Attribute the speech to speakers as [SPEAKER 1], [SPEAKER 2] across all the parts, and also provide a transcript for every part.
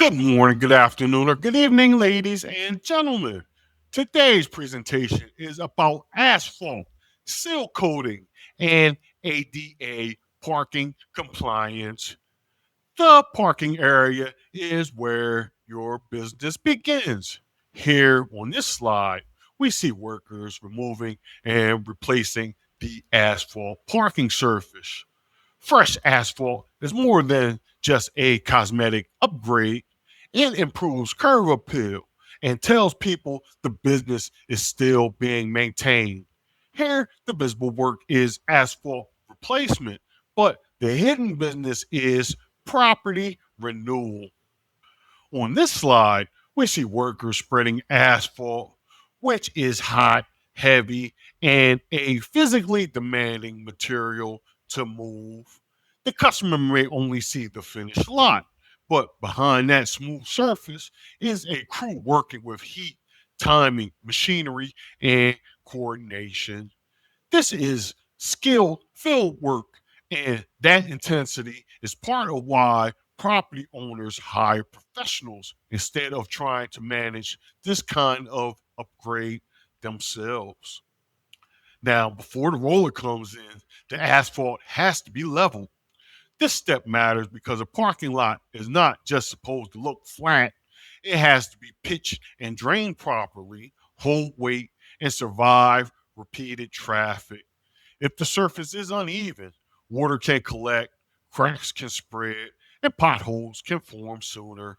[SPEAKER 1] Good morning, good afternoon, or good evening, ladies and gentlemen. Today's presentation is about asphalt, seal coating, and ADA parking compliance. The parking area is where your business begins. Here on this slide, we see workers removing and replacing the asphalt parking surface. Fresh asphalt is more than just a cosmetic upgrade. It improves curb appeal and tells people the business is still being maintained. Here, the visible work is asphalt replacement, but the hidden business is property renewal. On this slide, we see workers spreading asphalt, which is hot, heavy, and a physically demanding material to move. The customer may only see the finished lot, but behind that smooth surface is a crew working with heat, timing, machinery, and coordination. This is skilled field work, and that intensity is part of why property owners hire professionals instead of trying to manage this kind of upgrade themselves. Now, before the roller comes in, the asphalt has to be leveled. This step matters because a parking lot is not just supposed to look flat, it has to be pitched and drained properly, hold weight, and survive repeated traffic. If the surface is uneven, water can collect, cracks can spread, and potholes can form sooner.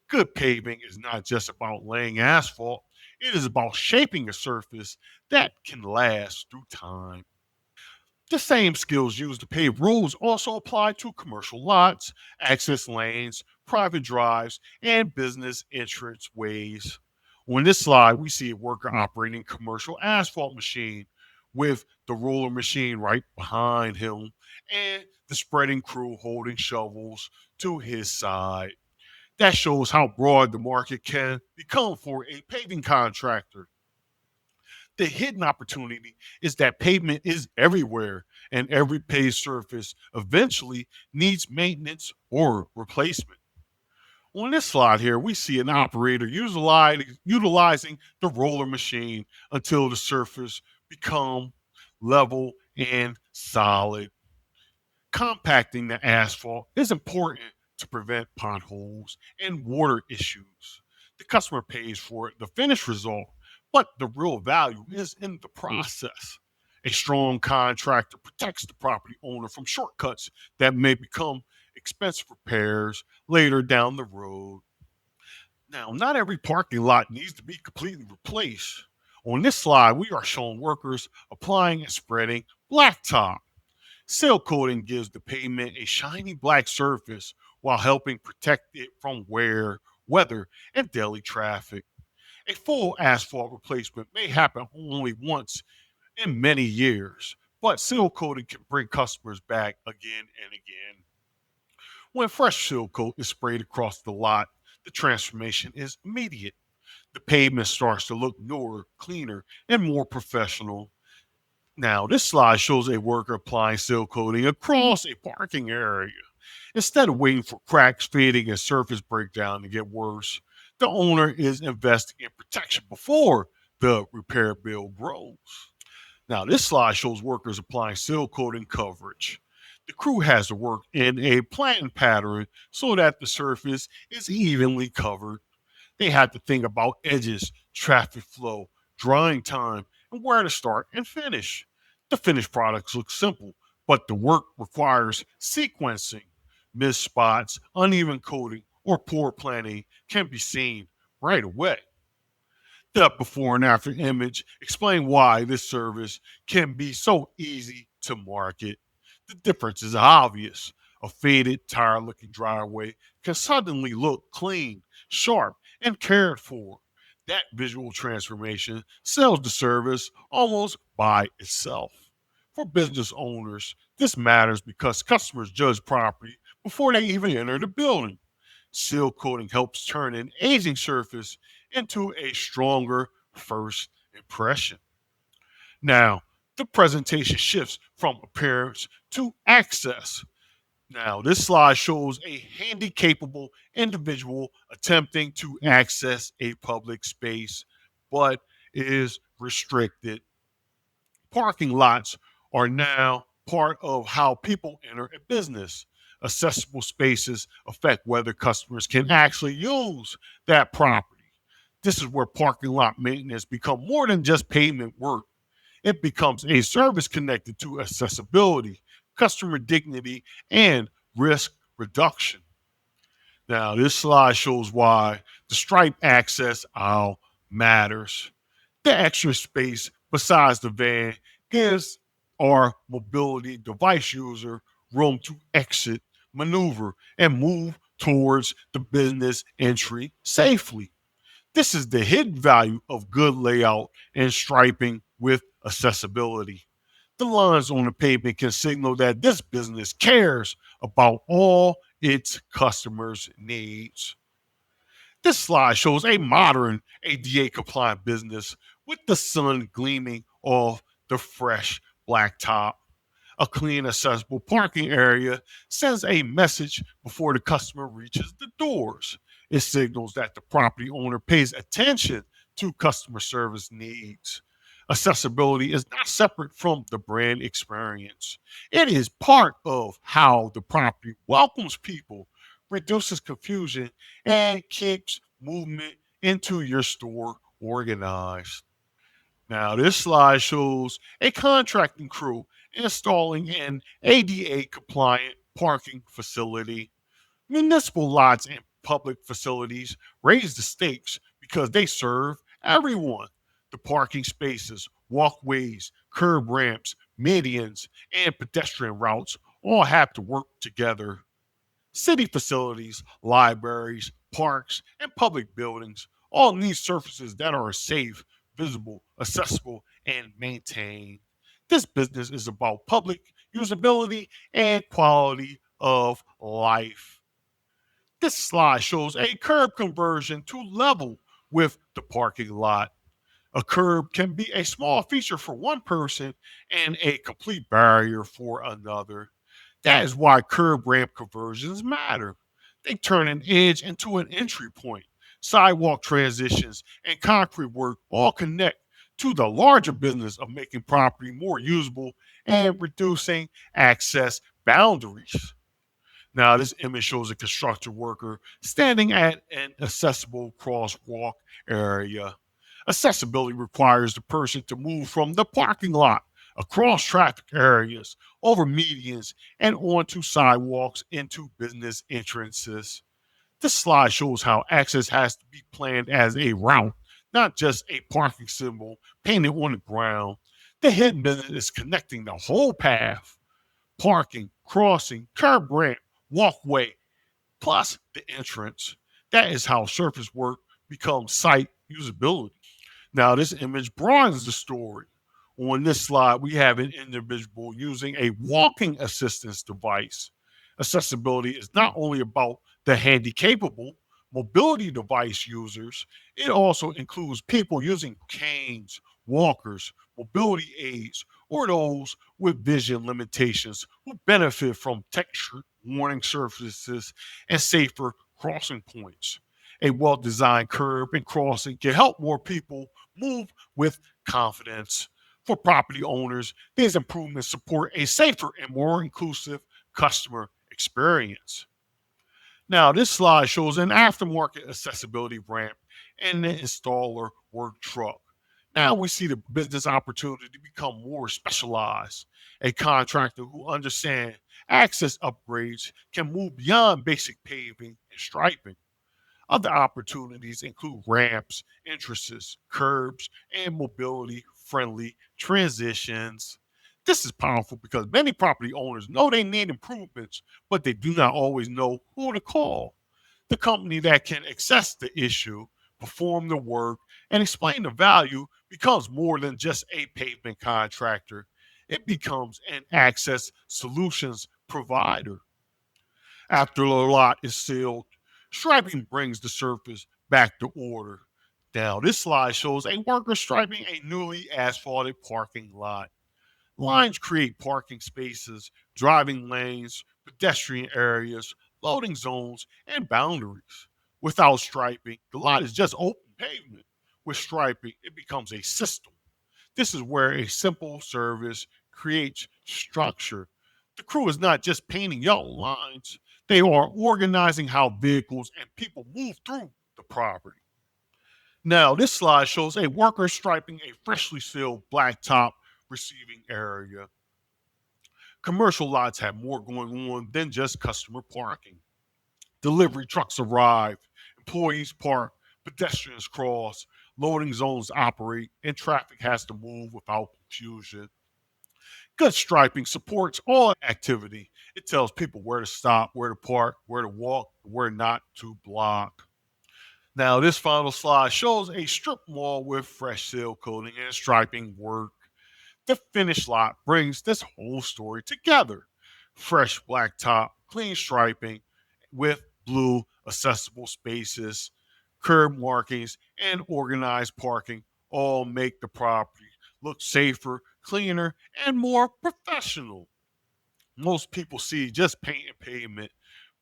[SPEAKER 1] Good paving is not just about laying asphalt, it is about shaping a surface that can last through time. The same skills used to pave roads also apply to commercial lots, access lanes, private drives, and business entrance ways. On this slide, we see a worker operating a commercial asphalt machine with the roller machine right behind him and the spreading crew holding shovels to his side. That shows how broad the market can become for a paving contractor. The hidden opportunity is that pavement is everywhere, and every paved surface eventually needs maintenance or replacement. On this slide here, we see an operator utilizing the roller machine until the surface become level and solid. Compacting the asphalt is important to prevent potholes and water issues. The customer pays for the finished result, but the real value is in the process. A strong contractor protects the property owner from shortcuts that may become expensive repairs later down the road. Now, not every parking lot needs to be completely replaced. On this slide, we are showing workers applying and spreading blacktop. Sealcoating gives the pavement a shiny black surface while helping protect it from wear, weather, and daily traffic. A full asphalt replacement may happen only once in many years, but seal coating can bring customers back again and again. When fresh seal coat is sprayed across the lot, the transformation is immediate. The pavement starts to look newer, cleaner, and more professional. Now, this slide shows a worker applying seal coating across a parking area. Instead of waiting for cracks, fading, and surface breakdown to get worse, the owner is investing in protection before the repair bill grows. Now, this slide shows workers applying seal coating coverage. The crew has to work in a planned pattern so that the surface is evenly covered. They have to think about edges, traffic flow, drying time, and where to start and finish. The finished products look simple, but the work requires sequencing. Missed spots, uneven coating, or poor planning can be seen right away. The before and after image explain why this service can be so easy to market. The difference is obvious. A faded, tired looking driveway can suddenly look clean, sharp, and cared for. That visual transformation sells the service almost by itself. For business owners, this matters because customers judge property before they even enter the building. Seal coating helps turn an aging surface into a stronger first impression. Now, the presentation shifts from appearance to access. Now, this slide shows a handy capable individual attempting to access a public space, but is restricted. Parking lots are now part of how people enter a business. Accessible spaces affect whether customers can actually use that property. This is where parking lot maintenance become more than just pavement work. It becomes a service connected to accessibility, customer dignity, and risk reduction. Now, this slide shows why the stripe access aisle matters. The extra space besides the van gives our mobility device user room to exit, maneuver, and move towards the business entry safely. This is the hidden value of good layout and striping with accessibility. The lines on the pavement can signal that this business cares about all its customers' needs. This slide shows a modern ADA compliant business with the sun gleaming off the fresh blacktop. A clean, accessible parking area sends a message before the customer reaches the doors. It signals that the property owner pays attention to customer service needs. Accessibility is not separate from the brand experience. It is part of how the property welcomes people, reduces confusion, and keeps movement into your store organized. Now, this slide shows a contracting crew installing an ADA compliant parking facility. Municipal lots and public facilities raise the stakes because they serve everyone. The parking spaces, walkways, curb ramps, medians, and pedestrian routes all have to work together. City facilities, libraries, parks, and public buildings all need surfaces that are safe, visible, accessible, and maintained. This business is about public usability and quality of life. This slide shows a curb conversion to level with the parking lot. A curb can be a small feature for one person and a complete barrier for another. That is why curb ramp conversions matter. They turn an edge into an entry point. Sidewalk transitions and concrete work all connect to the larger business of making property more usable and reducing access boundaries. Now, this image shows a construction worker standing at an accessible crosswalk area. Accessibility requires the person to move from the parking lot across traffic areas, over medians, and onto sidewalks into business entrances. This slide shows how access has to be planned as a route, not just a parking symbol painted on the ground. The hidden business is connecting the whole path: parking, crossing, curb ramp, walkway, plus the entrance. That is how surface work becomes site usability. Now, this image broadens the story. On this slide, we have an individual using a walking assistance device. Accessibility is not only about the handy capable mobility device users, it also includes people using canes, walkers, mobility aids, or those with vision limitations who benefit from texture warning surfaces and safer crossing points. A well designed curb and crossing can help more people move with confidence. For property owners, these improvements support a safer and more inclusive customer experience. Now, this slide shows an aftermarket accessibility ramp and the installer work truck. Now we see the business opportunity to become more specialized. A contractor who understands access upgrades can move beyond basic paving and striping. Other opportunities include ramps, entrances, curbs, and mobility friendly transitions. This is powerful because many property owners know they need improvements, but they do not always know who to call. The company that can assess the issue, perform the work, and explain the value becomes more than just a pavement contractor. It becomes an access solutions provider. After the lot is sealed, striping brings the surface back to order. Now, this slide shows a worker striping a newly asphalted parking lot. Lines create parking spaces, driving lanes, pedestrian areas, loading zones, and boundaries. Without striping, the lot is just open pavement. With striping, it becomes a system. This is where a simple service creates structure. The crew is not just painting yellow lines, they are organizing how vehicles and people move through the property. Now, this slide shows a worker striping a freshly sealed blacktop receiving area. Commercial lots have more going on than just customer parking. Delivery trucks arrive, employees park, pedestrians cross, loading zones operate, and traffic has to move without confusion. Good striping supports all activity. It tells people where to stop, where to park, where to walk, where not to block. Now, this final slide shows a strip mall with fresh seal coating and striping work. The finished lot brings this whole story together. Fresh blacktop, clean striping with blue accessible spaces, curb markings, and organized parking all make the property look safer, cleaner, and more professional. Most people see just paint and pavement,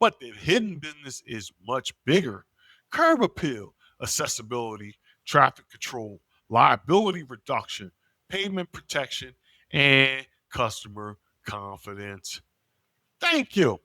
[SPEAKER 1] but the hidden business is much bigger. Curb appeal, accessibility, traffic control, liability reduction, pavement protection, and customer confidence. Thank you.